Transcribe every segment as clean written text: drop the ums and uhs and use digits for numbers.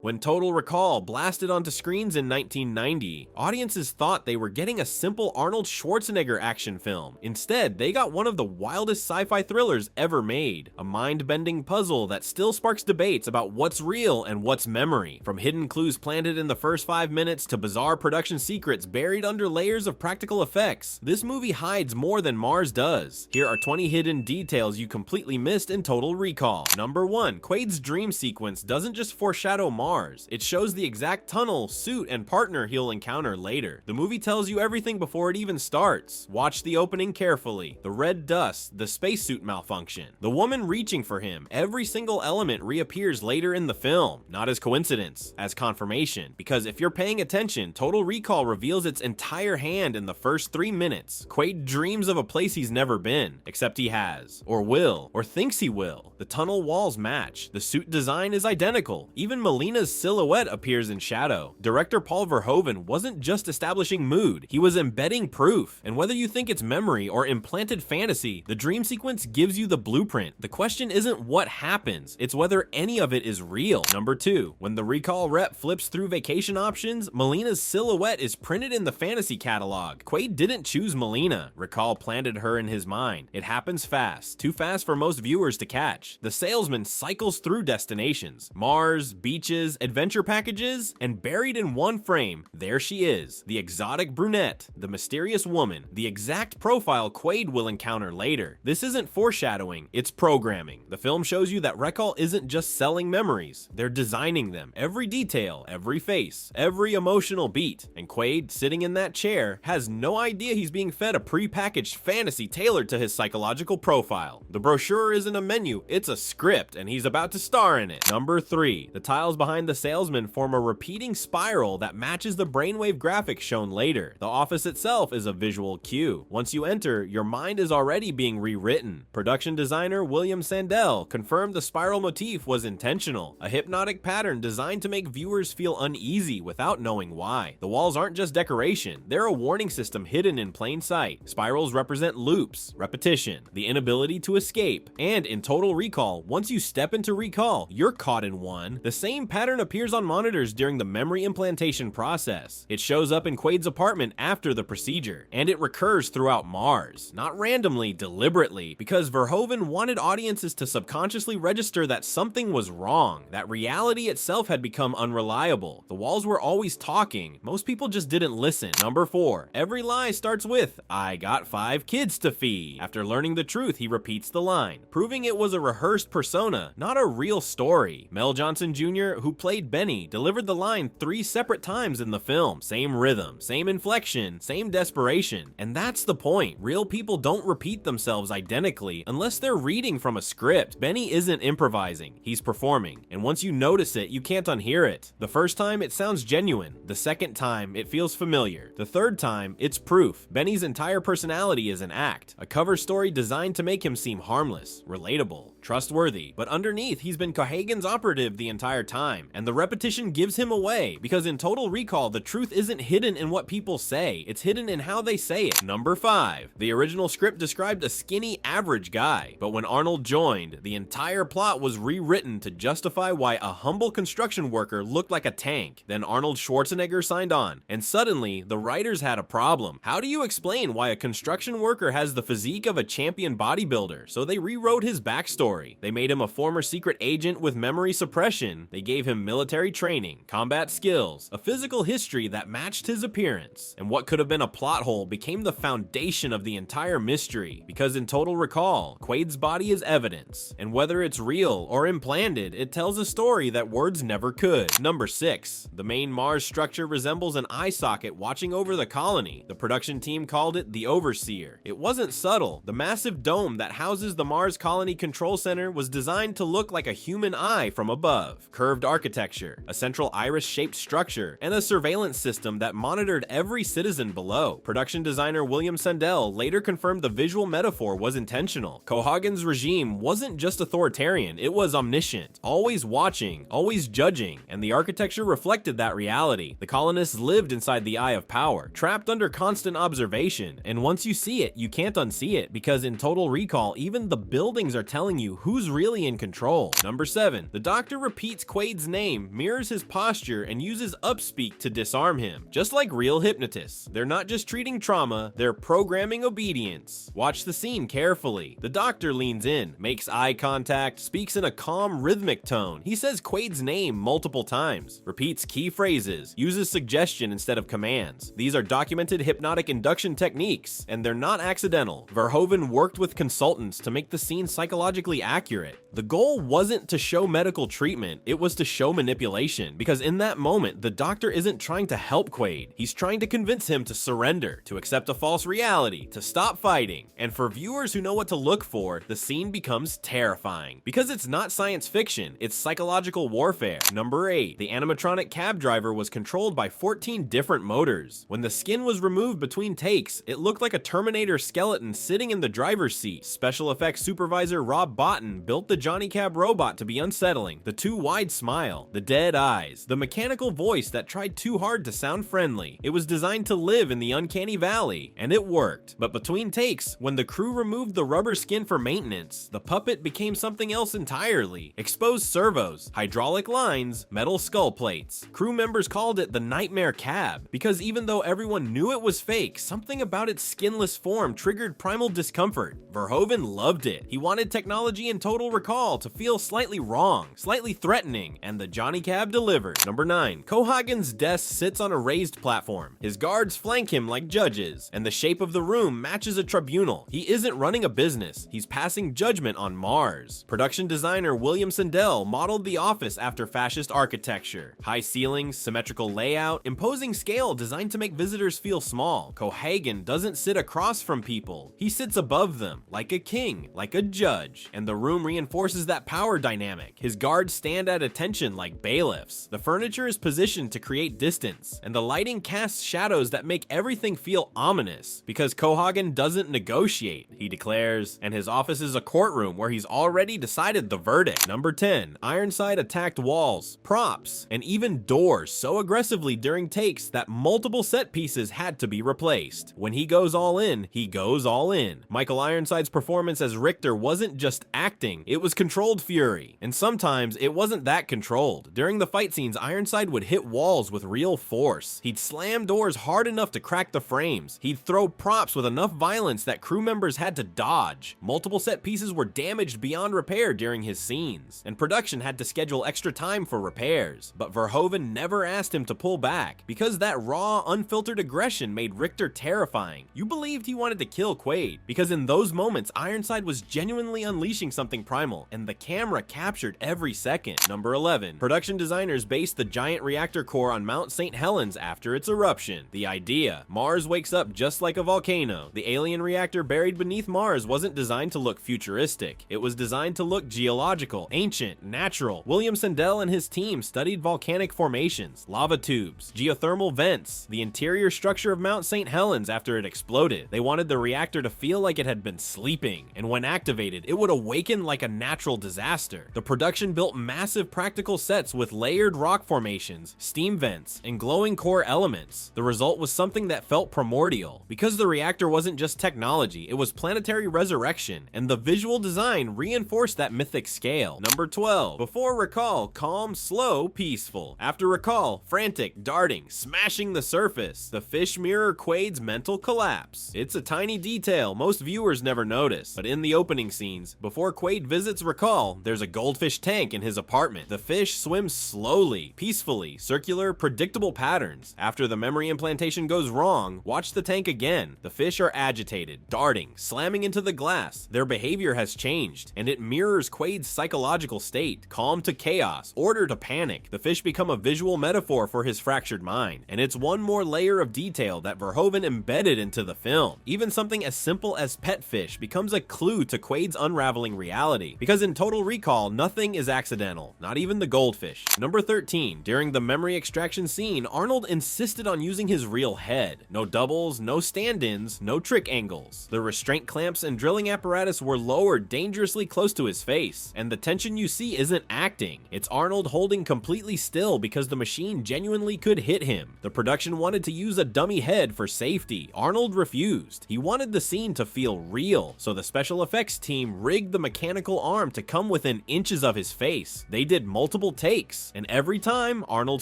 When Total Recall blasted onto screens in 1990, audiences thought they were getting a simple Arnold Schwarzenegger action film. Instead, they got one of the wildest sci-fi thrillers ever made, a mind-bending puzzle that still sparks debates about what's real and what's memory. From hidden clues planted in the first 5 minutes to bizarre production secrets buried under layers of practical effects, this movie hides more than Mars does. Here are 20 hidden details you completely missed in Total Recall. Number 1. Quaid's dream sequence doesn't just foreshadow Mars. It shows the exact tunnel, suit, and partner he'll encounter later. The movie tells you everything before it even starts. Watch the opening carefully. The red dust, the spacesuit malfunction, the woman reaching for him. Every single element reappears later in the film, not as coincidence, as confirmation. Because if you're paying attention, Total Recall reveals its entire hand in the first 3 minutes. Quaid dreams of a place he's never been, except he has, or will, or thinks he will. The tunnel walls match. The suit design is identical. Even Melina's silhouette appears in shadow. Director Paul Verhoeven wasn't just establishing mood, he was embedding proof. And whether you think it's memory or implanted fantasy, the dream sequence gives you the blueprint. The question isn't what happens, it's whether any of it is real. Number 2. When the recall rep flips through vacation options, Melina's silhouette is printed in the fantasy catalog. Quaid didn't choose Melina. Recall planted her in his mind. It happens fast, too fast for most viewers to catch. The salesman cycles through destinations, Mars, beaches, adventure packages, and buried in one frame, there she is, the exotic brunette, the mysterious woman, the exact profile Quaid will encounter later. This isn't foreshadowing, it's programming. The film shows you that Recall isn't just selling memories, they're designing them. Every detail, every face, every emotional beat. And Quaid, sitting in that chair, has no idea he's being fed a pre-packaged fantasy tailored to his psychological profile. The brochure isn't a menu, it's a script, and he's about to star in it. Number 3. The tiles behind the salesman form a repeating spiral that matches the brainwave graphics shown later. The office itself is a visual cue. Once you enter, your mind is already being rewritten. Production designer William Sandell confirmed the spiral motif was intentional, a hypnotic pattern designed to make viewers feel uneasy without knowing why. The walls aren't just decoration, they're a warning system hidden in plain sight. Spirals represent loops, repetition, the inability to escape, and in Total Recall, once you step into Recall, you're caught in one. The same pattern appears on monitors during the memory implantation process. It shows up in Quaid's apartment after the procedure, and it recurs throughout Mars. Not randomly, deliberately, because Verhoeven wanted audiences to subconsciously register that something was wrong, that reality itself had become unreliable. The walls were always talking, most people just didn't listen. Number 4. Every lie starts with, "I got 5 kids to feed." After learning the truth, he repeats the line, proving it was a rehearsed persona, not a real story. Mel Johnson Jr., who played Benny, delivered the line 3 separate times in the film. Same rhythm, same inflection, same desperation. And that's the point. Real people don't repeat themselves identically unless they're reading from a script. Benny isn't improvising, he's performing. And once you notice it, you can't unhear it. The first time, it sounds genuine. The second time, it feels familiar. The third time, it's proof. Benny's entire personality is an act, a cover story designed to make him seem harmless, relatable, trustworthy. But underneath, he's been Cohagen's operative the entire time, and the repetition gives him away, because in Total Recall, the truth isn't hidden in what people say, it's hidden in how they say it. Number 5. The original script described a skinny, average guy, but when Arnold joined, the entire plot was rewritten to justify why a humble construction worker looked like a tank. Then Arnold Schwarzenegger signed on, and suddenly, the writers had a problem. How do you explain why a construction worker has the physique of a champion bodybuilder? So they rewrote his backstory. They made him a former secret agent with memory suppression. They gave him military training, combat skills, a physical history that matched his appearance. And what could have been a plot hole became the foundation of the entire mystery. Because in Total Recall, Quaid's body is evidence. And whether it's real or implanted, it tells a story that words never could. Number 6. The main Mars structure resembles an eye socket watching over the colony. The production team called it the Overseer. It wasn't subtle. The massive dome that houses the Mars Colony Control Center was designed to look like a human eye from above. Curved architecture, a central iris-shaped structure, and a surveillance system that monitored every citizen below. Production designer William Sandell later confirmed the visual metaphor was intentional. Cohagen's regime wasn't just authoritarian, it was omniscient, always watching, always judging, and the architecture reflected that reality. The colonists lived inside the eye of power, trapped under constant observation, and once you see it, you can't unsee it, because in Total Recall, even the buildings are telling you you who's really in control. Number 7. The doctor repeats Quaid's name, mirrors his posture, and uses upspeak to disarm him. Just like real hypnotists, they're not just treating trauma, they're programming obedience. Watch the scene carefully. The doctor leans in, makes eye contact, speaks in a calm, rhythmic tone. He says Quaid's name multiple times, repeats key phrases, uses suggestion instead of commands. These are documented hypnotic induction techniques, and they're not accidental. Verhoeven worked with consultants to make the scene psychologically accurate. The goal wasn't to show medical treatment, it was to show manipulation, because in that moment, the doctor isn't trying to help Quaid. He's trying to convince him to surrender, to accept a false reality, to stop fighting. And for viewers who know what to look for, the scene becomes terrifying. Because it's not science fiction, it's psychological warfare. Number 8. The animatronic cab driver was controlled by 14 different motors. When the skin was removed between takes, it looked like a Terminator skeleton sitting in the driver's seat. Special effects supervisor Rob Bottin built the Johnny Cab robot to be unsettling. The too wide smile, the dead eyes, the mechanical voice that tried too hard to sound friendly. It was designed to live in the uncanny valley, and it worked. But between takes, when the crew removed the rubber skin for maintenance, the puppet became something else entirely. Exposed servos, hydraulic lines, metal skull plates. Crew members called it the Nightmare Cab, because even though everyone knew it was fake, something about its skinless form triggered primal discomfort. Verhoeven loved it. He wanted technology in Total Recall to feel slightly wrong, slightly threatening, and the Johnny Cab delivered. Number 9. Cohagen's desk sits on a raised platform. His guards flank him like judges, and the shape of the room matches a tribunal. He isn't running a business, he's passing judgment on Mars. Production designer William Sandell modeled the office after fascist architecture. High ceilings, symmetrical layout, imposing scale designed to make visitors feel small. Cohagen doesn't sit across from people, he sits above them, like a king, like a judge, and the room reinforces that power dynamic. His guards stand at attention like bailiffs. The furniture is positioned to create distance, and the lighting casts shadows that make everything feel ominous. Because Cohagen doesn't negotiate, he declares, and his office is a courtroom where he's already decided the verdict. Number 10. Ironside attacked walls, props, and even doors so aggressively during takes that multiple set pieces had to be replaced. When he goes all in, he goes all in. Michael Ironside's performance as Richter wasn't just acting, it was controlled fury. And sometimes it wasn't that controlled. During the fight scenes, Ironside would hit walls with real force. He'd slam doors hard enough to crack the frames. He'd throw props with enough violence that crew members had to dodge. Multiple set pieces were damaged beyond repair during his scenes, and production had to schedule extra time for repairs. But Verhoeven never asked him to pull back, because that raw, unfiltered aggression made Richter terrifying. You believed he wanted to kill Quaid, because in those moments, Ironside was genuinely unleashing something primal, and the camera captured every second. Number 11. Production designers based the giant reactor core on Mount St. Helens after its eruption. The idea: Mars wakes up just like a volcano. The alien reactor buried beneath Mars wasn't designed to look futuristic. It was designed to look geological, ancient, natural. William Sandell and his team studied volcanic formations, lava tubes, geothermal vents, the interior structure of Mount St. Helens after it exploded. They wanted the reactor to feel like it had been sleeping, and when activated, it would awaken like a natural disaster. The production built massive practical sets with layered rock formations, steam vents, and glowing core elements. The result was something that felt primordial. Because the reactor wasn't just technology, it was planetary resurrection, and the visual design reinforced that mythic scale. Number 12. Before Recall, calm, slow, peaceful. After Recall, frantic, darting, smashing the surface. The fish mirror Quaid's mental collapse. It's a tiny detail most viewers never notice, but in the opening scenes, before Quaid visits Recall, there's a goldfish tank in his apartment. The fish swims slowly, peacefully, circular, predictable patterns. After the memory implantation goes wrong, watch the tank again. The fish are agitated, darting, slamming into the glass. Their behavior has changed, and it mirrors Quaid's psychological state: calm to chaos, order to panic. The fish become a visual metaphor for his fractured mind, and it's one more layer of detail that Verhoeven embedded into the film. Even something as simple as pet fish becomes a clue to Quaid's unraveling reality, because in Total Recall, nothing is accidental, not even the goldfish. Number 13. During the memory extraction scene, Arnold insisted on using his real head. No doubles, no stand-ins, no trick angles. The restraint clamps and drilling apparatus were lowered dangerously close to his face, and the tension you see isn't acting. It's Arnold holding completely still because the machine genuinely could hit him. The production wanted to use a dummy head for safety. Arnold refused. He wanted the scene to feel real, so the special effects team rigged the the mechanical arm to come within inches of his face. They did multiple takes, and every time, Arnold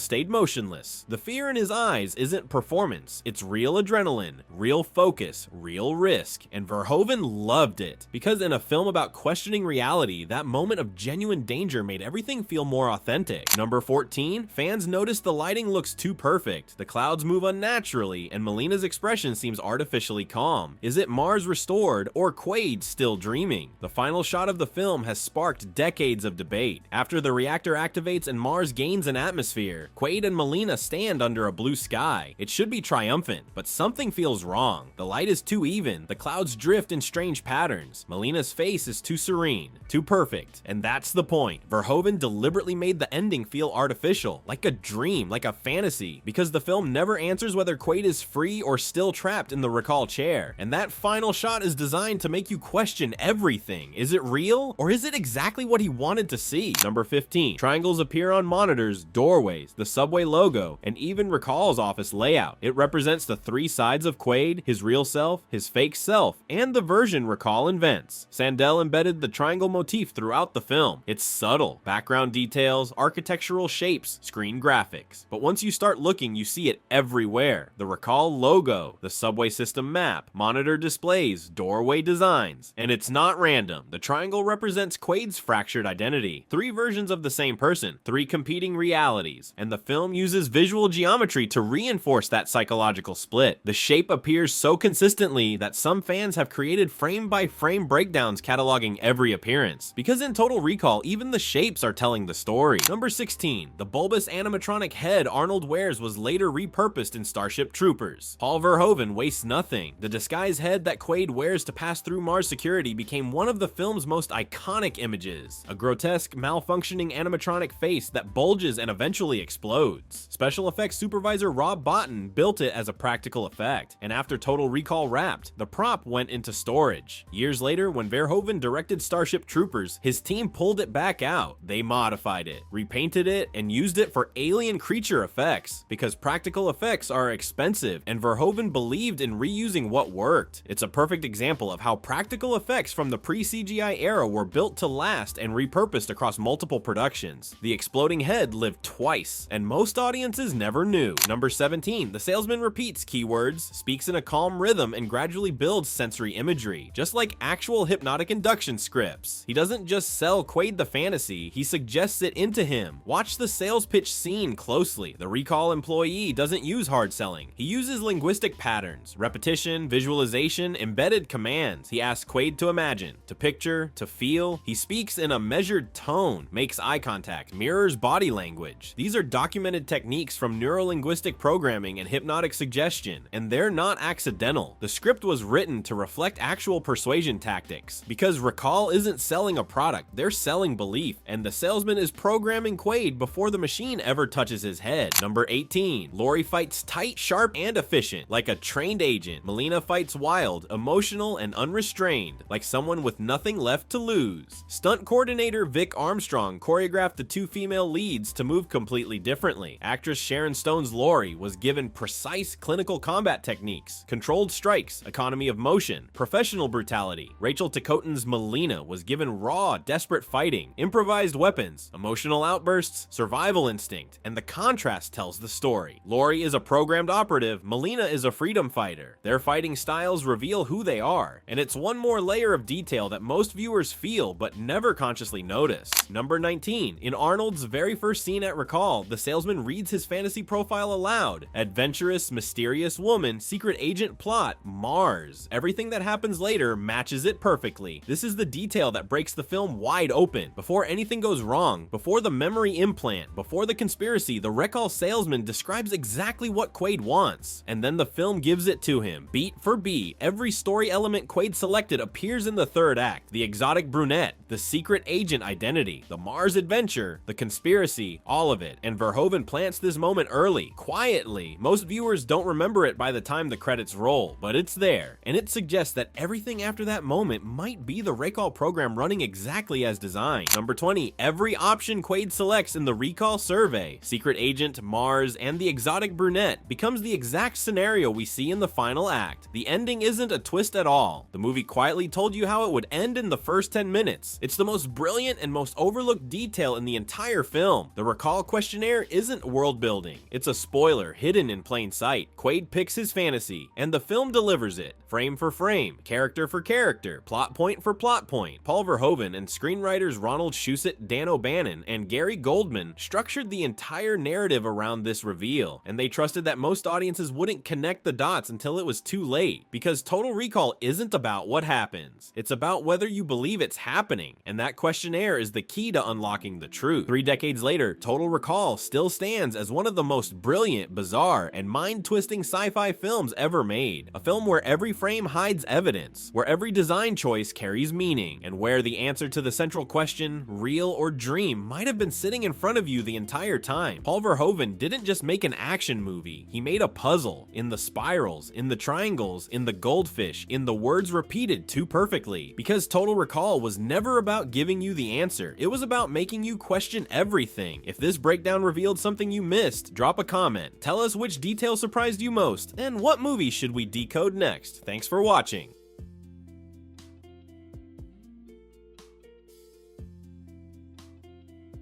stayed motionless. The fear in his eyes isn't performance, it's real adrenaline, real focus, real risk, and Verhoeven loved it. Because in a film about questioning reality, that moment of genuine danger made everything feel more authentic. Number 14, fans noticed the lighting looks too perfect, the clouds move unnaturally, and Melina's expression seems artificially calm. Is it Mars restored, or Quaid still dreaming? The final shot of the film has sparked decades of debate. After the reactor activates and Mars gains an atmosphere, Quaid and Melina stand under a blue sky. It should be triumphant, but something feels wrong. The light is too even, the clouds drift in strange patterns. Melina's face is too serene, too perfect, and that's the point. Verhoeven deliberately made the ending feel artificial, like a dream, like a fantasy, because the film never answers whether Quaid is free or still trapped in the recall chair. And that final shot is designed to make you question everything. Is it real, or is it exactly what he wanted to see? Number 15, triangles appear on monitors, doorways, the subway logo, and even Recall's office layout. It represents the three sides of Quaid, his real self, his fake self, and the version Recall invents. Sandel embedded the triangle motif throughout the film. It's subtle, background details, architectural shapes, screen graphics. But once you start looking, you see it everywhere. The Recall logo, the subway system map, monitor displays, doorway designs. And it's not random. The triangle represents Quaid's fractured identity. Three versions of the same person, three competing realities, and the film uses visual geometry to reinforce that psychological split. The shape appears so consistently that some fans have created frame-by-frame breakdowns cataloging every appearance. Because in Total Recall, even the shapes are telling the story. Number 16, the bulbous animatronic head Arnold wears was later repurposed in Starship Troopers. Paul Verhoeven wastes nothing. The disguise head that Quaid wears to pass through Mars security became one of the film's most iconic images. A grotesque, malfunctioning animatronic face that bulges and eventually explodes. Special effects supervisor Rob Bottin built it as a practical effect, and after Total Recall wrapped, the prop went into storage. Years later, when Verhoeven directed Starship Troopers, his team pulled it back out. They modified it, repainted it, and used it for alien creature effects, because practical effects are expensive, and Verhoeven believed in reusing what worked. It's a perfect example of how practical effects from the pre-CGI era were built to last and repurposed across multiple productions. The exploding head lived twice, and most audiences never knew. Number 17, the salesman repeats keywords, speaks in a calm rhythm, and gradually builds sensory imagery, just like actual hypnotic induction scripts. He doesn't just sell Quaid the fantasy, he suggests it into him. Watch the sales pitch scene closely. The Recall employee doesn't use hard selling. He uses linguistic patterns, repetition, visualization, embedded commands. He asks Quaid to imagine, to picture, to feel. He speaks in a measured tone, makes eye contact, mirrors body language. These are documented techniques from neurolinguistic programming and hypnotic suggestion, and they're not accidental. The script was written to reflect actual persuasion tactics, because Recall isn't selling a product, they're selling belief, and the salesman is programming Quaid before the machine ever touches his head. Number 18, Laurie fights tight, sharp, and efficient, like a trained agent. Melina fights wild, emotional, and unrestrained, like someone with nothing left to lose. Stunt coordinator Vic Armstrong choreographed the two female leads to move completely differently. Actress Sharon Stone's Laurie was given precise clinical combat techniques, controlled strikes, economy of motion, professional brutality. Rachel Ticotin's Melina was given raw, desperate fighting, improvised weapons, emotional outbursts, survival instinct, and the contrast tells the story. Laurie is a programmed operative, Melina is a freedom fighter. Their fighting styles reveal who they are, and it's one more layer of detail that most viewers feel but never consciously notice. Number 19, in Arnold's very first scene at Recall, the salesman reads his fantasy profile aloud. Adventurous, mysterious woman, secret agent plot, Mars. Everything that happens later matches it perfectly. This is the detail that breaks the film wide open. Before anything goes wrong, before the memory implant, before the conspiracy, the Recall salesman describes exactly what Quaid wants, and then the film gives it to him. Beat for beat, every story element Quaid selected appears in the third act. The exotic brunette, the secret agent identity, the Mars adventure, the conspiracy, all of it. And Verhoeven plants this moment early, quietly. Most viewers don't remember it by the time the credits roll, but it's there, and it suggests that everything after that moment might be the Recall program running exactly as designed. Number 20, every option Quaid selects in the Recall survey, secret agent, Mars, and the exotic brunette, becomes the exact scenario we see in the final act. The ending isn't a twist at all. The movie quietly told you how it would end in in the first 10 minutes. It's the most brilliant and most overlooked detail in the entire film. The recall questionnaire isn't world building. It's a spoiler hidden in plain sight. Quaid picks his fantasy, and the film delivers it. Frame for frame, character for character, plot point for plot point. Paul Verhoeven and screenwriters Ronald Schwarzenegger, Dan O'Bannon, and Gary Goldman structured the entire narrative around this reveal, and they trusted that most audiences wouldn't connect the dots until it was too late, because Total Recall isn't about what happens. It's about whether you believe it's happening, and that questionnaire is the key to unlocking the truth. 3 decades later, Total Recall still stands as one of the most brilliant, bizarre, and mind-twisting sci-fi films ever made. A film where every frame hides evidence, where every design choice carries meaning, and where the answer to the central question, real or dream, might have been sitting in front of you the entire time. Paul Verhoeven didn't just make an action movie, he made a puzzle, in the spirals, in the triangles, in the goldfish, in the words repeated too perfectly. Because Total Recall was never about giving you the answer, it was about making you question everything. If this breakdown revealed something you missed, drop a comment, tell us which detail surprised you most, and what movie should we decode next. Thanks for watching.